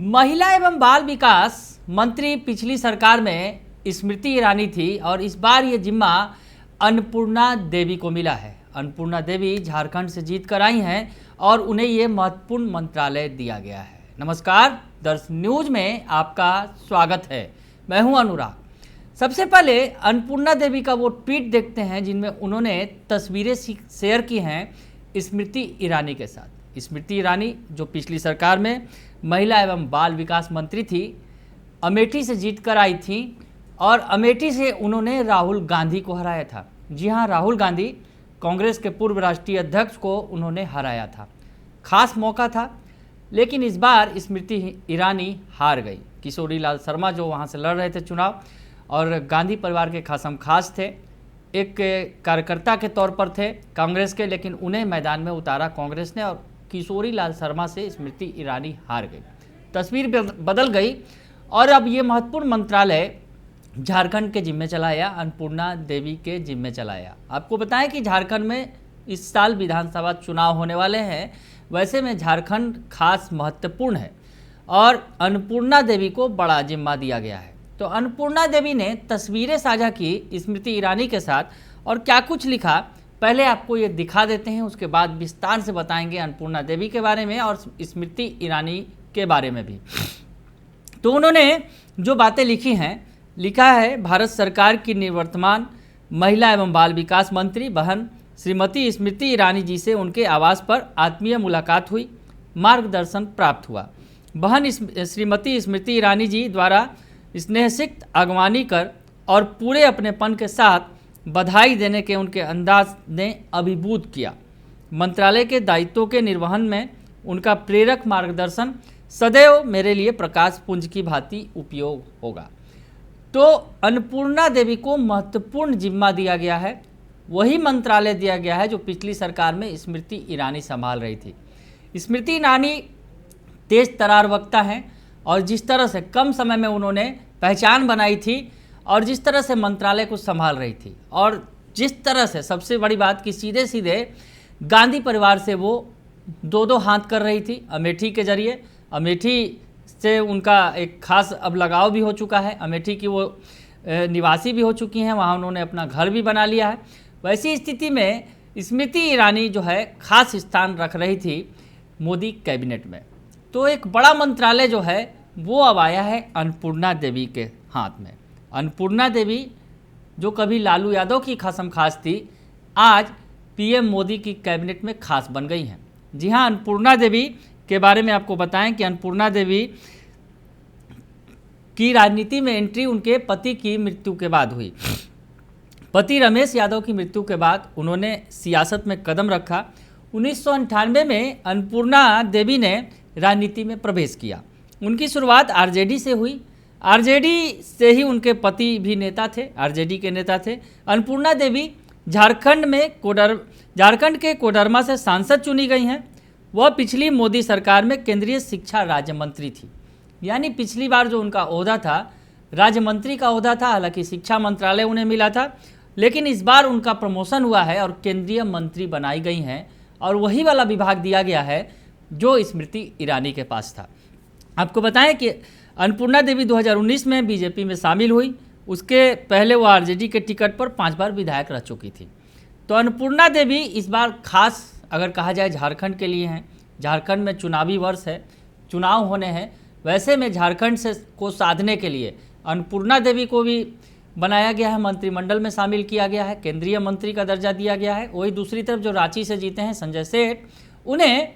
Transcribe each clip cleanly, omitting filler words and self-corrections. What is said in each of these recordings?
महिला एवं बाल विकास मंत्री पिछली सरकार में स्मृति ईरानी थी और इस बार ये जिम्मा अन्नपूर्णा देवी को मिला है। अन्नपूर्णा देवी झारखंड से जीत कर आई हैं और उन्हें ये महत्वपूर्ण मंत्रालय दिया गया है। नमस्कार, दर्श न्यूज में आपका स्वागत है। मैं हूं अनुराग। सबसे पहले अन्नपूर्णा देवी का वो ट्वीट देखते हैं जिनमें उन्होंने तस्वीरें शेयर की हैं स्मृति ईरानी के साथ। स्मृति ईरानी जो पिछली सरकार में महिला एवं बाल विकास मंत्री थी, अमेठी से जीत कर आई थी और अमेठी से उन्होंने राहुल गांधी को हराया था। जी हां, राहुल गांधी कांग्रेस के पूर्व राष्ट्रीय अध्यक्ष को उन्होंने हराया था। खास मौका था, लेकिन इस बार स्मृति ईरानी हार गई। किशोरी लाल शर्मा जो वहां से लड़ रहे थे चुनाव और गांधी परिवार के खासम खास थे, एक कार्यकर्ता के तौर पर थे कांग्रेस के, लेकिन उन्हें मैदान में उतारा कांग्रेस ने और किशोरी लाल शर्मा से स्मृति ईरानी हार गई। तस्वीर बदल गई और अब ये महत्वपूर्ण मंत्रालय झारखंड के जिम्मे चलाया, अन्नपूर्णा देवी के जिम्मे चलाया। आपको बताएं कि झारखंड में इस साल विधानसभा चुनाव होने वाले हैं, वैसे में झारखंड खास महत्वपूर्ण है और अन्नपूर्णा देवी को बड़ा जिम्मा दिया गया है। तो अन्नपूर्णा देवी ने तस्वीरें साझा की स्मृति ईरानी के साथ और क्या कुछ लिखा, पहले आपको ये दिखा देते हैं, उसके बाद विस्तार से बताएंगे अन्नपूर्णा देवी के बारे में और स्मृति ईरानी के बारे में भी। तो उन्होंने जो बातें लिखी हैं, लिखा है, भारत सरकार की निवर्तमान महिला एवं बाल विकास मंत्री बहन श्रीमती स्मृति ईरानी जी से उनके आवास पर आत्मीय मुलाकात हुई, मार्गदर्शन प्राप्त हुआ। बहन श्रीमती स्मृति ईरानी जी द्वारा स्नेहसिक्त अगवानी कर और पूरे अपनेपन के साथ बधाई देने के उनके अंदाज ने अभिभूत किया। मंत्रालय के दायित्वों के निर्वहन में उनका प्रेरक मार्गदर्शन सदैव मेरे लिए प्रकाश पुंज की भांति उपयोग होगा। तो अन्नपूर्णा देवी को महत्वपूर्ण जिम्मा दिया गया है, वही मंत्रालय दिया गया है जो पिछली सरकार में स्मृति ईरानी संभाल रही थी। स्मृति ईरानी तेज तरार वक्ता हैं और जिस तरह से कम समय में उन्होंने पहचान बनाई थी और जिस तरह से मंत्रालय को संभाल रही थी और जिस तरह से, सबसे बड़ी बात कि सीधे सीधे गांधी परिवार से वो दो हाथ कर रही थी अमेठी के जरिए। अमेठी से उनका एक खास अब लगाव भी हो चुका है, अमेठी की वो निवासी भी हो चुकी हैं, वहाँ उन्होंने अपना घर भी बना लिया है। वैसी स्थिति में स्मृति ईरानी जो है खास स्थान रख रही थी मोदी कैबिनेट में। तो एक बड़ा मंत्रालय जो है वो अब आया है अन्नपूर्णा देवी के हाथ में। अन्नपूर्णा देवी जो कभी लालू यादव की खासम खास थी, आज पीएम मोदी की कैबिनेट में खास बन गई हैं। जी हां, अन्नपूर्णा देवी के बारे में आपको बताएं कि अन्नपूर्णा देवी की राजनीति में एंट्री उनके पति की मृत्यु के बाद हुई। पति रमेश यादव की मृत्यु के बाद उन्होंने सियासत में कदम रखा। 1998 में अन्नपूर्णा देवी ने राजनीति में प्रवेश किया। उनकी शुरुआत आरजेडी से हुई। आरजेडी से ही उनके पति भी नेता थे, आरजेडी के नेता थे। अन्नपूर्णा देवी झारखंड के कोडरमा से सांसद चुनी गई हैं। वह पिछली मोदी सरकार में केंद्रीय शिक्षा राज्य मंत्री थी, यानी पिछली बार जो उनका ओहदा था राज्य मंत्री का ओहदा था, हालांकि शिक्षा मंत्रालय उन्हें मिला था, लेकिन इस बार उनका प्रमोशन हुआ है और केंद्रीय मंत्री बनाई गई हैं और वही वाला विभाग दिया गया है जो स्मृति ईरानी के पास था। आपको बताएं कि अन्नपूर्णा देवी 2019 में बीजेपी में शामिल हुई। उसके पहले वो आरजेडी के टिकट पर 5 बार विधायक रह चुकी थी। तो अन्नपूर्णा देवी इस बार खास अगर कहा जाए झारखंड के लिए हैं। झारखंड में चुनावी वर्ष है, चुनाव होने हैं, वैसे में झारखंड से को साधने के लिए अन्नपूर्णा देवी को भी बनाया गया है, मंत्रिमंडल में शामिल किया गया है, केंद्रीय मंत्री का दर्जा दिया गया है। वही दूसरी तरफ जो रांची से जीते हैं संजय सेठ, उन्हें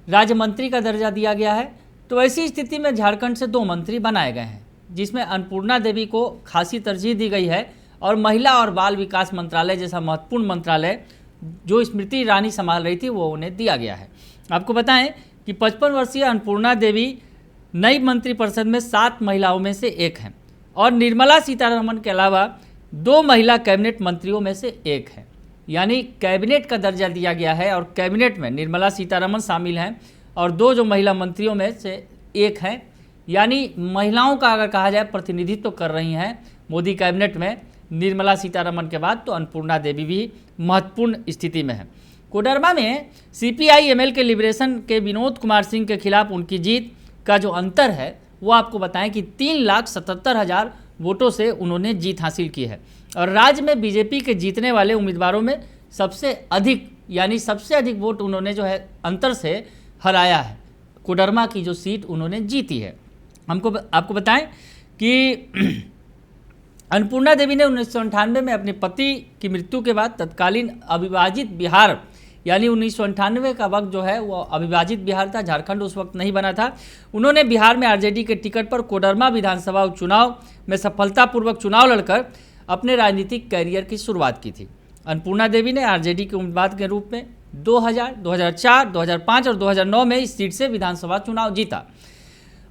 राज्य मंत्री का दर्जा दिया गया है। तो ऐसी स्थिति में झारखंड से 2 मंत्री बनाए गए हैं, जिसमें अन्नपूर्णा देवी को खासी तरजीह दी गई है और महिला और बाल विकास मंत्रालय जैसा महत्वपूर्ण मंत्रालय जो स्मृति ईरानी संभाल रही थी वो उन्हें दिया गया है। आपको बताएं कि 55 वर्षीय अन्नपूर्णा देवी नई मंत्रिपरिषद में 7 महिलाओं में से एक हैं और निर्मला सीतारमण के अलावा 2 महिला कैबिनेट मंत्रियों में से एक हैं, यानी कैबिनेट का दर्जा दिया गया है और कैबिनेट में निर्मला सीतारमण शामिल हैं और 2 जो महिला मंत्रियों में से एक हैं, यानी महिलाओं का अगर कहा जाए प्रतिनिधित्व कर रही हैं मोदी कैबिनेट में निर्मला सीतारमण के बाद, तो अन्नपूर्णा देवी भी महत्वपूर्ण स्थिति में है। कोडरमा में सीपीआई एमएल के लिबरेशन के विनोद कुमार सिंह के खिलाफ उनकी जीत, का जो अंतर है वो आपको बताएं कि 3,77,000 वोटों से उन्होंने जीत हासिल की है। और राज्य में बीजेपी के जीतने वाले उम्मीदवारों में सबसे अधिक यानी सबसे अधिक वोट उन्होंने जो है अंतर से हराया है। कोडरमा की जो सीट उन्होंने जीती है। आपको बताएं कि अन्नपूर्णा देवी ने 1998 में अपने पति की मृत्यु के बाद तत्कालीन अविभाजित बिहार यानी 1998 का वक्त जो है वो अविभाजित बिहार था, झारखंड उस वक्त नहीं बना था। उन्होंने बिहार में आरजेडी के टिकट पर कोडरमा विधानसभा उपचुनाव में सफलतापूर्वक चुनाव लड़कर अपने राजनीतिक कैरियर की शुरुआत की थी। अन्नपूर्णा देवी ने आरजेडी के उम्मीदवार के रूप में 2000, 2004, 2005 और 2009 में इस सीट से विधानसभा चुनाव जीता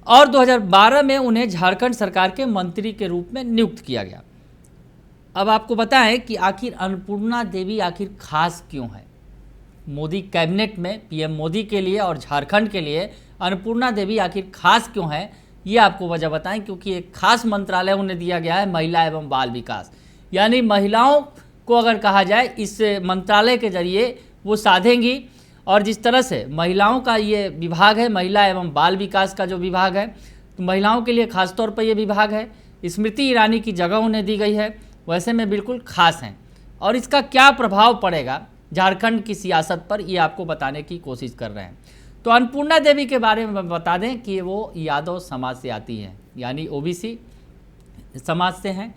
और 2012 में उन्हें झारखंड सरकार के मंत्री के रूप में नियुक्त किया गया। अब आपको बताएं कि आखिर अन्नपूर्णा देवी आखिर खास क्यों है। मोदी कैबिनेट में पीएम मोदी के लिए और झारखंड के लिए अन्नपूर्णा देवी आखिर खास क्यों है, ये आपको वजह बताएं। क्योंकि एक खास मंत्रालय उन्हें दिया गया है, महिला एवं बाल विकास, यानी महिलाओं को अगर कहा जाए इस मंत्रालय के जरिए वो साधेंगी। और जिस तरह से महिलाओं का ये विभाग है, महिला एवं बाल विकास का जो विभाग है, तो महिलाओं के लिए खासतौर पर ये विभाग है। स्मृति ईरानी की जगह उन्हें दी गई है, वैसे में बिल्कुल खास हैं। और इसका क्या प्रभाव पड़ेगा झारखंड की सियासत पर, ये आपको बताने की कोशिश कर रहे हैं। तो अन्नपूर्णा देवी के बारे में बता दें कि वो यादव समाज से आती हैं, यानी ओबीसी समाज से हैं,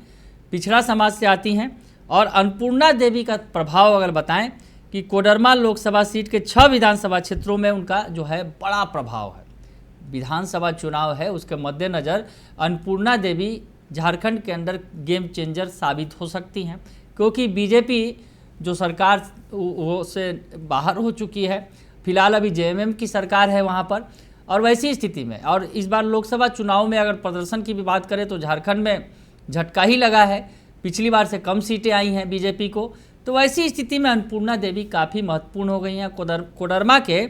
पिछड़ा समाज से आती हैं। और अन्नपूर्णा देवी का प्रभाव अगर बताएं कि कोडरमा लोकसभा सीट के 6 विधानसभा क्षेत्रों में उनका जो है बड़ा प्रभाव है। विधानसभा चुनाव है, उसके मद्देनज़र अन्नपूर्णा देवी झारखंड के अंदर गेम चेंजर साबित हो सकती हैं। क्योंकि बीजेपी जो सरकार वो से बाहर हो चुकी है, फिलहाल अभी जेएमएम की सरकार है वहाँ पर। और वैसी स्थिति में और इस बार लोकसभा चुनाव में अगर प्रदर्शन की भी बात करें तो झारखंड में झटका ही लगा है, पिछली बार से कम सीटें आई हैं बीजेपी को। तो वैसी स्थिति में अन्नपूर्णा देवी काफ़ी महत्वपूर्ण हो गई हैं। कोडरमा के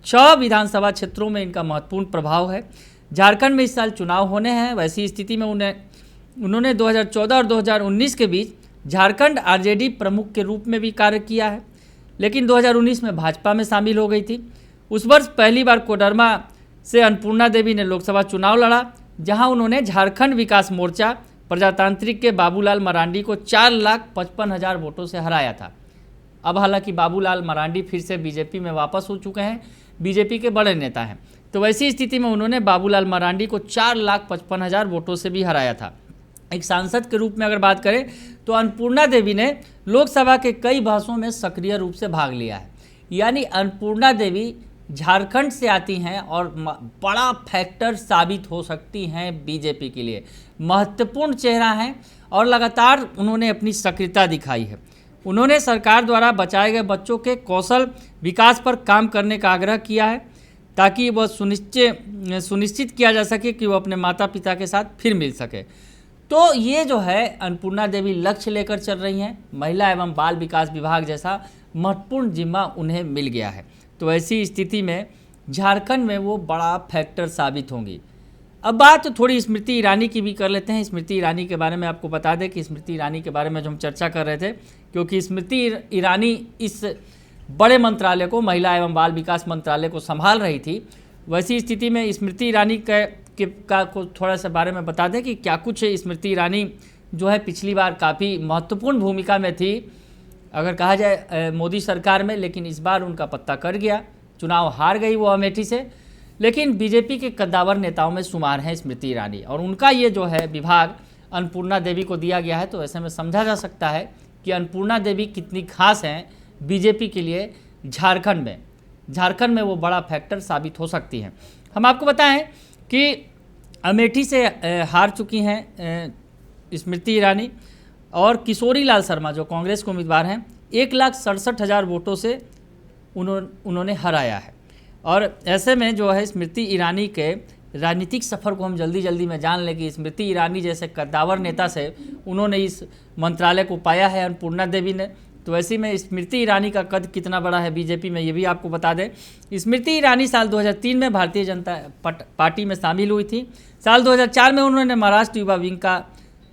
6 विधानसभा क्षेत्रों में इनका महत्वपूर्ण प्रभाव है। झारखंड में इस साल चुनाव होने हैं, वैसी स्थिति में उन्होंने 2014 और 2019 के बीच झारखंड आरजेडी प्रमुख के रूप में भी कार्य किया है, लेकिन 2019 में भाजपा में शामिल हो गई थी। उस वर्ष पहली बार कोडरमा से अन्नपूर्णा देवी ने लोकसभा चुनाव लड़ा, जहां उन्होंने झारखंड विकास मोर्चा प्रजातांत्रिक के बाबूलाल मरांडी को 4,55,000 वोटों से हराया था। अब हालांकि बाबूलाल मरांडी फिर से बीजेपी में वापस हो चुके हैं, बीजेपी के बड़े नेता हैं। तो वैसी स्थिति में उन्होंने बाबूलाल मरांडी को 4,55,000 वोटों से भी हराया था। एक सांसद के रूप में अगर बात करें तो अन्नपूर्णा देवी ने लोकसभा के कई बहसों में सक्रिय रूप से भाग लिया है। यानी अन्नपूर्णा देवी झारखंड से आती हैं और बड़ा फैक्टर साबित हो सकती हैं बीजेपी के लिए, महत्वपूर्ण चेहरा हैं और लगातार उन्होंने अपनी सक्रियता दिखाई है। उन्होंने सरकार द्वारा बचाए गए बच्चों के कौशल विकास पर काम करने का आग्रह किया है, ताकि वह सुनिश्चित किया जा सके कि वो अपने माता पिता के साथ फिर मिल सके। तो ये जो है अन्नपूर्णा देवी लक्ष्य लेकर चल रही हैं। महिला एवं बाल विकास विभाग जैसा महत्वपूर्ण जिम्मा उन्हें मिल गया है। तो ऐसी स्थिति में झारखंड में वो बड़ा फैक्टर साबित होंगी। अब बात थोड़ी स्मृति ईरानी की भी कर लेते हैं। स्मृति ईरानी के बारे में आपको बता दें कि स्मृति ईरानी के बारे में जो हम चर्चा कर रहे थे, क्योंकि स्मृति ईरानी इस बड़े मंत्रालय को, महिला एवं बाल विकास मंत्रालय को संभाल रही थी। वैसी स्थिति में स्मृति ईरानी का को थोड़ा सा बारे में बता दें कि क्या कुछ स्मृति ईरानी जो है पिछली बार काफ़ी महत्वपूर्ण भूमिका में थी अगर कहा जाए मोदी सरकार में, लेकिन इस बार उनका पत्ता कट गया, चुनाव हार गई वो अमेठी से। लेकिन बीजेपी के कद्दावर नेताओं में शुमार हैं स्मृति ईरानी और उनका ये जो है विभाग अन्नपूर्णा देवी को दिया गया है। तो ऐसे में समझा जा सकता है कि अन्नपूर्णा देवी कितनी खास हैं बीजेपी के लिए झारखंड में वो बड़ा फैक्टर साबित हो सकती हैं। हम आपको बताएं कि अमेठी से हार चुकी हैं स्मृति ईरानी और किशोरी लाल शर्मा जो कांग्रेस के उम्मीदवार हैं 1,67,000 वोटों से उन्होंने हराया है। और ऐसे में जो है स्मृति ईरानी के राजनीतिक सफ़र को हम जल्दी में जान लें कि स्मृति ईरानी जैसे कद्दावर नेता से उन्होंने इस मंत्रालय को पाया है अन्नपूर्णा देवी ने। तो ऐसे में स्मृति ईरानी का कद कितना बड़ा है बीजेपी में, ये भी आपको बता दें। स्मृति ईरानी साल 2003 में भारतीय जनता पार्टी में शामिल हुई थी। साल 2004 में उन्होंने महाराष्ट्र युवा विंग का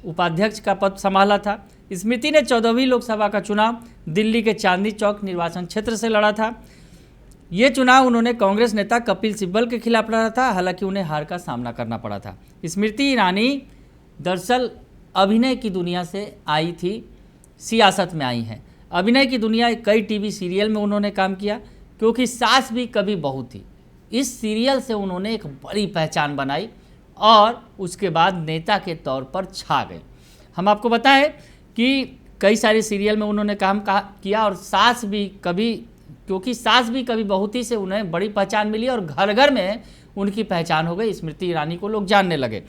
उपाध्यक्ष का पद संभाला था। स्मृति ने 14वीं लोकसभा का चुनाव दिल्ली के चांदनी चौक निर्वाचन क्षेत्र से लड़ा था। ये चुनाव उन्होंने कांग्रेस नेता कपिल सिब्बल के खिलाफ लड़ा था, हालांकि उन्हें हार का सामना करना पड़ा था। स्मृति ईरानी दरअसल अभिनय की दुनिया से आई थी, सियासत में आई हैं। अभिनय की दुनिया कई टीवी सीरियल में उन्होंने काम किया, क्योंकि सास भी कभी बहू थी, इस सीरियल से उन्होंने एक बड़ी पहचान बनाई और उसके बाद नेता के तौर पर छा गए। हम आपको बताएं कि कई सारे सीरियल में उन्होंने काम किया और सास भी कभी बहू थी से उन्हें बड़ी पहचान मिली और घर घर में उनकी पहचान हो गई। स्मृति ईरानी को लोग जानने लगे।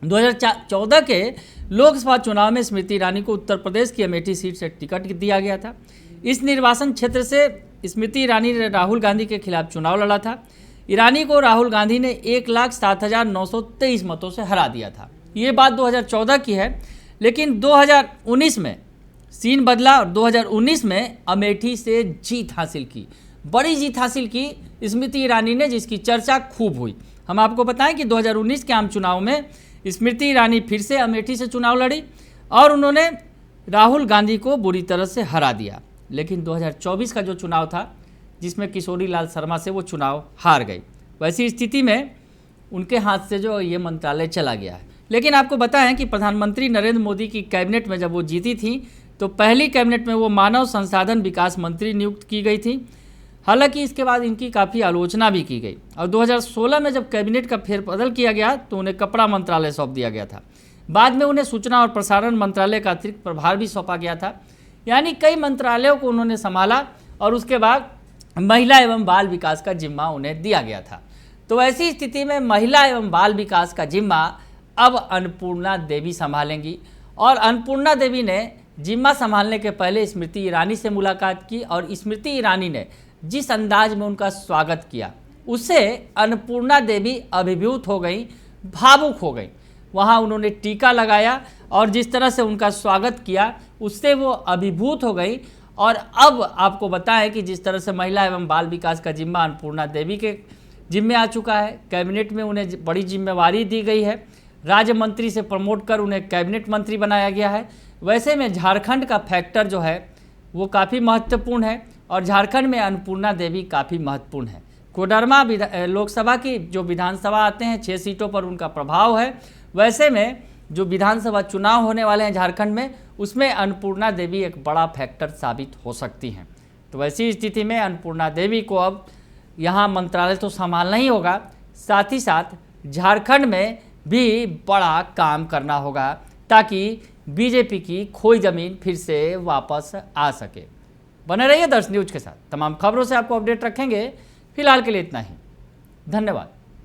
2014 के लोकसभा चुनाव में स्मृति ईरानी को उत्तर प्रदेश की अमेठी सीट से टिकट दिया गया था। इस निर्वाचन क्षेत्र से स्मृति ईरानी ने राहुल गांधी के खिलाफ चुनाव लड़ा था। ईरानी को राहुल गांधी ने 1,07,923 मतों से हरा दिया था। ये बात 2014 की है, लेकिन 2019 में सीन बदला और 2019 में अमेठी से जीत हासिल की, बड़ी जीत हासिल की स्मृति ईरानी ने, जिसकी चर्चा खूब हुई। हम आपको बताएं कि 2019 के आम चुनाव में स्मृति ईरानी फिर से अमेठी से चुनाव लड़ी और उन्होंने राहुल गांधी को बुरी तरह से हरा दिया। लेकिन 2024 का जो चुनाव था, जिसमें किशोरी लाल शर्मा से वो चुनाव हार गई, वैसी स्थिति में उनके हाथ से जो ये मंत्रालय चला गया है। लेकिन आपको बताएं कि प्रधानमंत्री नरेंद्र मोदी की कैबिनेट में जब वो जीती थी, तो पहली कैबिनेट में वो मानव संसाधन विकास मंत्री नियुक्त की गई थी। हालांकि इसके बाद इनकी काफ़ी आलोचना भी की गई और 2016 में जब कैबिनेट का फेरबदल किया गया तो उन्हें कपड़ा मंत्रालय सौंप दिया गया था। बाद में उन्हें सूचना और प्रसारण मंत्रालय का अतिरिक्त प्रभार भी सौंपा गया था। यानी कई मंत्रालयों को उन्होंने संभाला और उसके बाद महिला एवं बाल विकास का जिम्मा उन्हें दिया गया था। तो ऐसी स्थिति में महिला एवं बाल विकास का जिम्मा अब अन्नपूर्णा देवी संभालेंगी और अन्नपूर्णा देवी ने जिम्मा संभालने के पहले स्मृति ईरानी से मुलाकात की और स्मृति ईरानी ने जिस अंदाज में उनका स्वागत किया, उससे अन्नपूर्णा देवी अभिभूत हो गई, भावुक हो गई। वहाँ उन्होंने टीका लगाया और जिस तरह से उनका स्वागत किया, उससे वो अभिभूत हो गई। और अब आपको बताएं कि जिस तरह से महिला एवं बाल विकास का जिम्मा अन्नपूर्णा देवी के जिम्मे आ चुका है, कैबिनेट में उन्हें बड़ी जिम्मेवारी दी गई है, राज्य मंत्री से प्रमोट कर उन्हें कैबिनेट मंत्री बनाया गया है। वैसे में झारखंड का फैक्टर जो है वो काफ़ी महत्वपूर्ण है और झारखंड में अन्नपूर्णा देवी काफ़ी महत्वपूर्ण है। कोडरमा लोकसभा की जो विधानसभा आते हैं 6 सीटों पर उनका प्रभाव है। वैसे में जो विधानसभा चुनाव होने वाले हैं झारखंड में, उसमें अन्नपूर्णा देवी एक बड़ा फैक्टर साबित हो सकती हैं। तो ऐसी स्थिति में अन्नपूर्णा देवी को अब यहाँ मंत्रालय तो संभालना ही होगा, साथ ही साथ झारखंड में भी बड़ा काम करना होगा ताकि बीजेपी की खोई जमीन फिर से वापस आ सके। बने रहिए दर्श न्यूज के साथ, तमाम खबरों से आपको अपडेट रखेंगे। फिलहाल के लिए इतना ही, धन्यवाद।